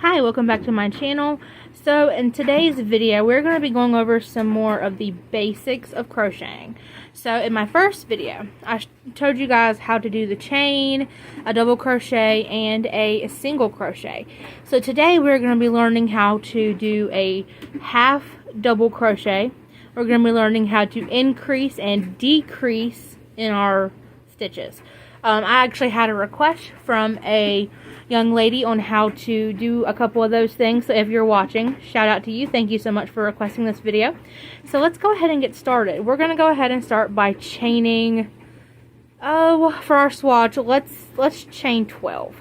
Hi, welcome back to my channel. So in today's video we're going to be going over some more of the basics of crocheting. So in my first video I told you guys how to do the chain, a double crochet, and a single crochet. So today we're going to be learning how to do a half double crochet. We're going to be learning how to increase and decrease in our stitches. I actually had a request from a young lady on how to do a couple of those things. So if you're watching, shout out to you. Thank you so much for requesting this video. So let's go ahead and get started. We're going to go ahead and start by chaining. For our swatch, let's chain 12.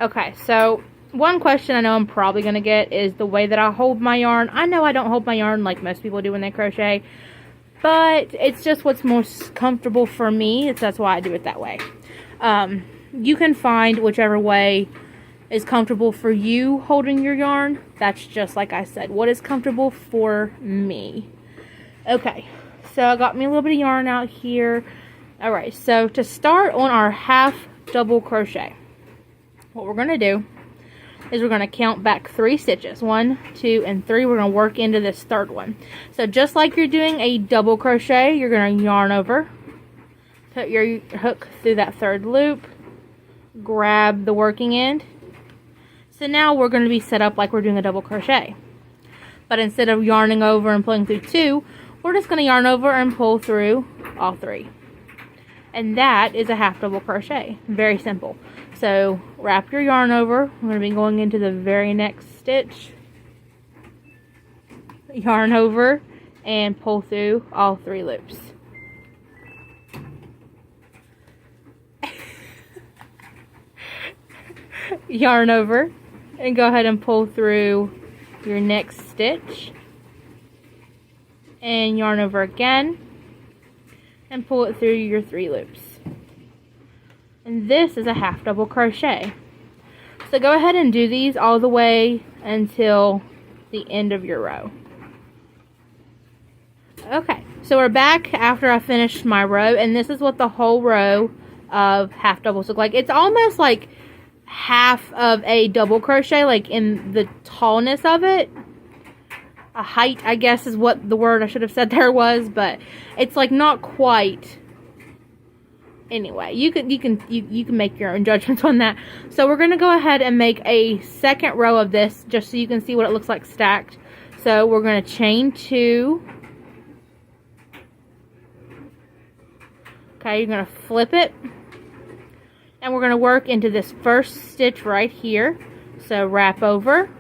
Okay, so one question I know I'm probably going to get is the way that I hold my yarn. I know I don't hold my yarn like most people do when they crochet, but it's just what's most comfortable for me. That's why I do it that way. You can find whichever way is comfortable for you holding your yarn. That's just like I said, what is comfortable for me. Okay, so I got me a little bit of yarn out here. Alright, so to start on our half double crochet, what we're going to do is we're going to count back 3 stitches. 1, 2, and 3. We're going to work into this third one. So just like you're doing a double crochet, you're going to yarn over, put your hook through that third loop, grab the working end. So now we're going to be set up like we're doing a double crochet. But instead of yarning over and pulling through 2, we're just going to yarn over and pull through all 3. And that is a half double crochet. Very simple. So wrap your yarn over. We're going to be going into the very next stitch. Yarn over and pull through all 3 loops. Yarn over and go ahead and pull through your next stitch. And yarn over again and pull it through your 3 loops. And this is a half double crochet. So go ahead and do these all the way until the end of your row. Okay, so we're back after I finished my row, and this is what the whole row of half doubles look like. It's almost like half of a double crochet, like in the tallness of it. A height, I guess, is what the word I should have said there was, but it's like not quite. Anyway, you can make your own judgments on that. So we're going to go ahead and make a second row of this just so you can see what it looks like stacked. So we're going to chain 2. Okay, you're going to flip it. And we're going to work into this first stitch right here. So wrap over.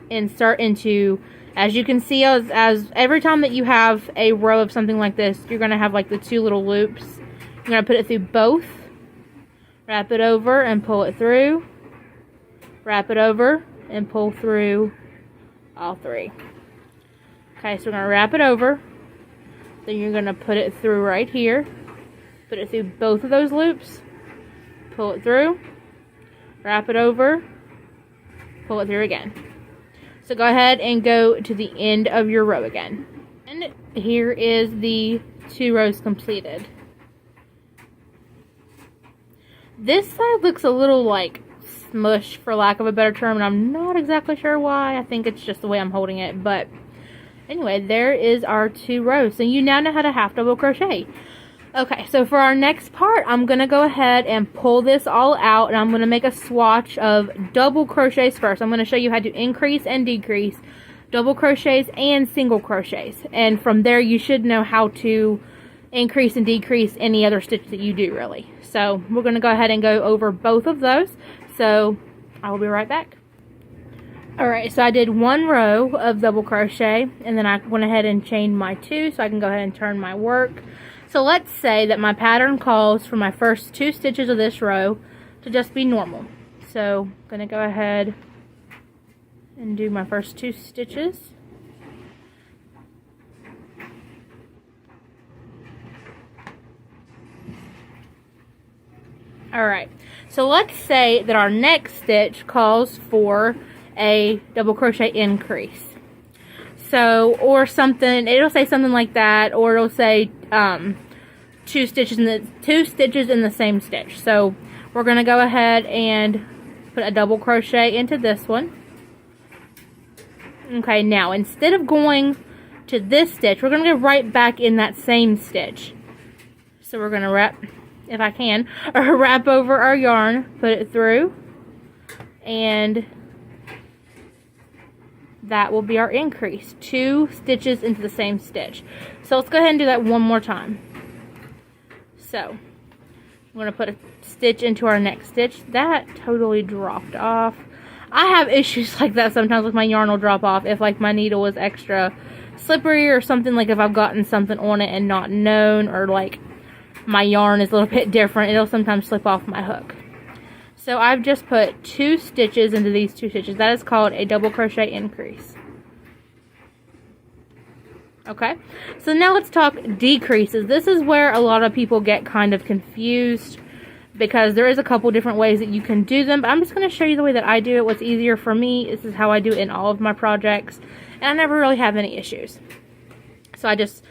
Insert into, as you can see, as every time that you have a row of something like this, you're going to have like the 2 little loops. You're going to put it through both, wrap it over and pull it through, wrap it over and pull through all 3. Okay, so we're going to wrap it over, then you're going to put it through right here, put it through both of those loops, pull it through, wrap it over, pull it through again. So go ahead and go to the end of your row again. And here is the 2 rows completed. This side looks a little like smush, for lack of a better term, and I'm not exactly sure why. I think it's just the way I'm holding it. But anyway, there is our 2 rows. So you now know how to half double crochet. Okay, so for our next part, I'm going to go ahead and pull this all out, and I'm going to make a swatch of double crochets first. I'm going to show you how to increase and decrease double crochets and single crochets. And from there, you should know how to increase and decrease any other stitch that you do, really. So we're going to go ahead and go over both of those. So I will be right back. Alright, so I did 1 row of double crochet, and then I went ahead and chained my 2 so I can go ahead and turn my work. So let's say that my pattern calls for my first 2 stitches of this row to just be normal. So I'm going to go ahead and do my first 2 stitches. Alright, so let's say that our next stitch calls for a double crochet increase. So, or something, it'll say something like that, or it'll say two stitches in the same stitch. So we're going to go ahead and put a double crochet into this one. Okay, now instead of going to this stitch, we're going to go right back in that same stitch. So we're going to wrap, if I can, or wrap over our yarn, put it through, and that will be our increase. 2 stitches into the same stitch. So let's go ahead and do that one more time. So I'm going to put a stitch into our next stitch. That totally dropped off. I have issues like that sometimes with my yarn will drop off if like my needle is extra slippery or something, like if I've gotten something on it and not known, or like my yarn is a little bit different, it'll sometimes slip off my hook. So I've just put 2 stitches into these 2 stitches. That is called a double crochet increase. Okay, so now let's talk decreases. This is where a lot of people get kind of confused, because there is a couple different ways that you can do them, but I'm just going to show you the way that I do it. What's easier for me. This is how I do it in all of my projects, and I never really have any issues. So I just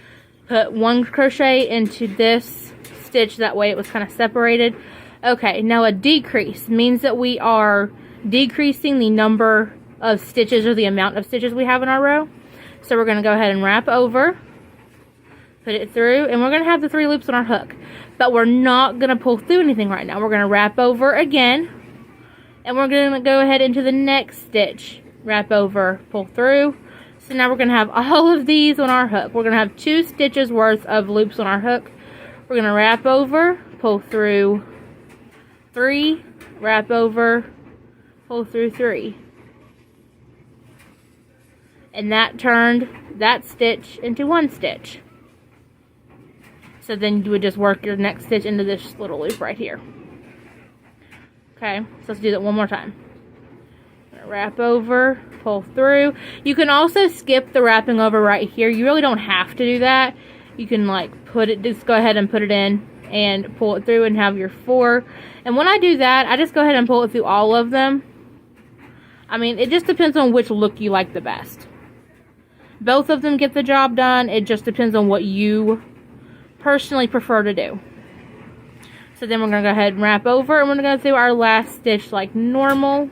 put 1 crochet into this stitch, that way it was kind of separated. Okay, now a decrease means that we are decreasing the number of stitches, or the amount of stitches we have in our row. So we're going to go ahead and wrap over, put it through, and we're going to have the 3 loops on our hook. But we're not going to pull through anything right now. We're going to wrap over again, and we're going to go ahead into the next stitch. Wrap over, pull through. So now we're going to have all of these on our hook. We're going to have 2 stitches worth of loops on our hook. We're going to wrap over, pull through 3, wrap over, pull through 3. And that turned that stitch into 1 stitch. So then you would just work your next stitch into this little loop right here. Okay, so let's do that one more time. Wrap over, pull through. You can also skip the wrapping over right here. You really don't have to do that. You can like just go ahead and put it in and pull it through and have your 4. And when I do that, I just go ahead and pull it through all of them. I mean, it just depends on which look you like the best. Both of them get the job done. It just depends on what you personally prefer to do. So then we're going to go ahead and wrap over, and we're going to go through our last stitch like normal.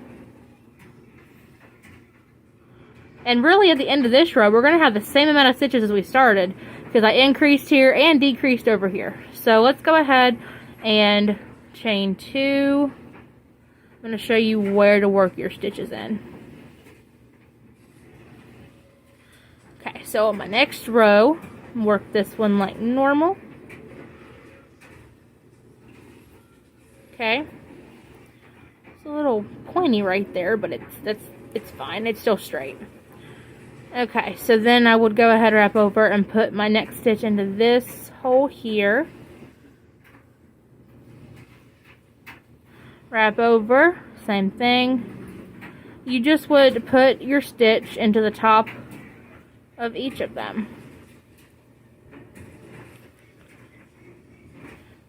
And really at the end of this row, we're going to have the same amount of stitches as we started, because I increased here and decreased over here. So let's go ahead and chain 2. I'm going to show you where to work your stitches in. Okay, so on my next row, work this one like normal. Okay, it's a little pointy right there, but it's fine. It's still straight. Okay, so then I would go ahead, wrap over, and put my next stitch into this hole here. Wrap over, same thing. You just would put your stitch into the top of each of them.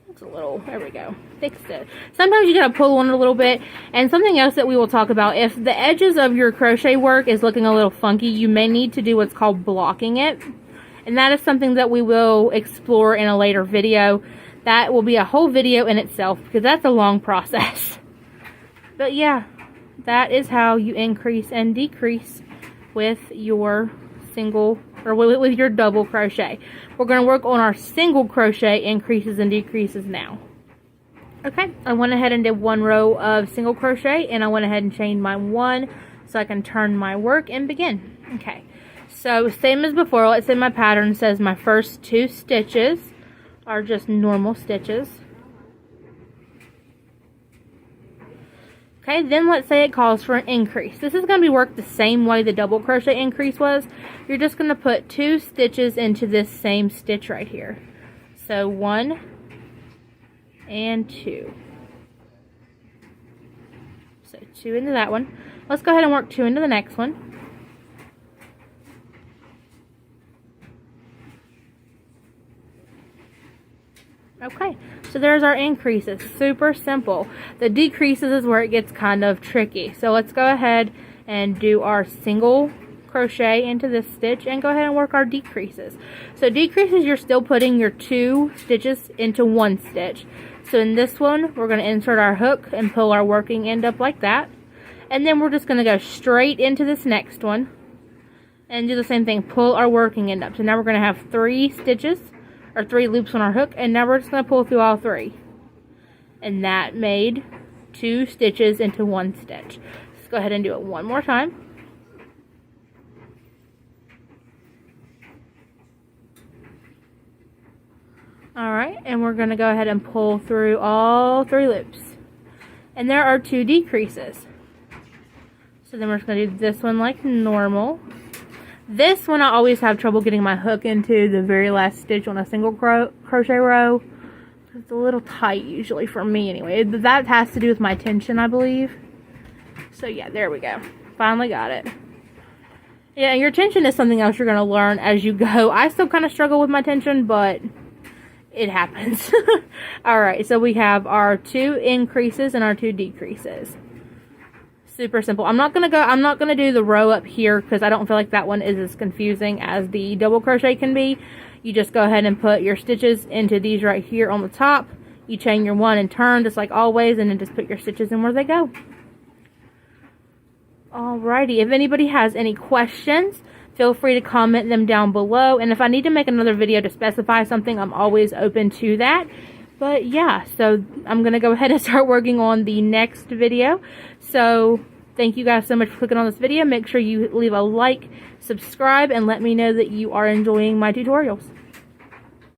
It's a little, there we go, fixed it. Sometimes you gotta pull on it a little bit. And something else that we will talk about, if the edges of your crochet work is looking a little funky, you may need to do what's called blocking it. And that is something that we will explore in a later video. That will be a whole video in itself, because that's a long process. But yeah, that is how you increase and decrease with your single, or with your double crochet. We're going to work on our single crochet increases and decreases now. Okay, I went ahead and did 1 row of single crochet, and I went ahead and chained my 1 so I can turn my work and begin. Okay, so same as before. Let's say my pattern says my first 2 stitches are just normal stitches. Okay, then let's say it calls for an increase. This is going to be worked the same way the double crochet increase was. You're just going to put 2 stitches into this same stitch right here. So 1 and 2. So 2 into that one. Let's go ahead and work 2 into the next one. Okay, so there's our increases. Super simple. The decreases is where it gets kind of tricky. So let's go ahead and do our single crochet into this stitch and go ahead and work our decreases. So decreases, you're still putting your 2 stitches into 1 stitch. So in this one, we're going to insert our hook and pull our working end up like that. And then we're just going to go straight into this next one and do the same thing, pull our working end up. So now we're going to have 3 stitches or 3 loops on our hook, and now we're just going to pull through all 3. And that made 2 stitches into 1 stitch. Let's go ahead and do it one more time. Alright, and we're going to go ahead and pull through all 3 loops. And there are 2 decreases. So then we're just going to do this one like normal. This one I always have trouble getting my hook into the very last stitch on a single crochet row. It's a little tight usually for me anyway. That has to do with my tension, I believe. So yeah, there we go. Finally got it. Yeah, your tension is something else you're going to learn as you go. I still kind of struggle with my tension, but it happens. Alright, so we have our 2 increases and our 2 decreases. Super simple. I'm not gonna do the row up here because I don't feel like that one is as confusing as the double crochet can be. You just go ahead and put your stitches into these right here on the top. You chain your 1 and turn just like always, and then just put your stitches in where they go. Alrighty, if anybody has any questions, feel free to comment them down below. And if I need to make another video to specify something, I'm always open to that. But yeah, so I'm going to go ahead and start working on the next video. So thank you guys so much for clicking on this video. Make sure you leave a like, subscribe, and let me know that you are enjoying my tutorials.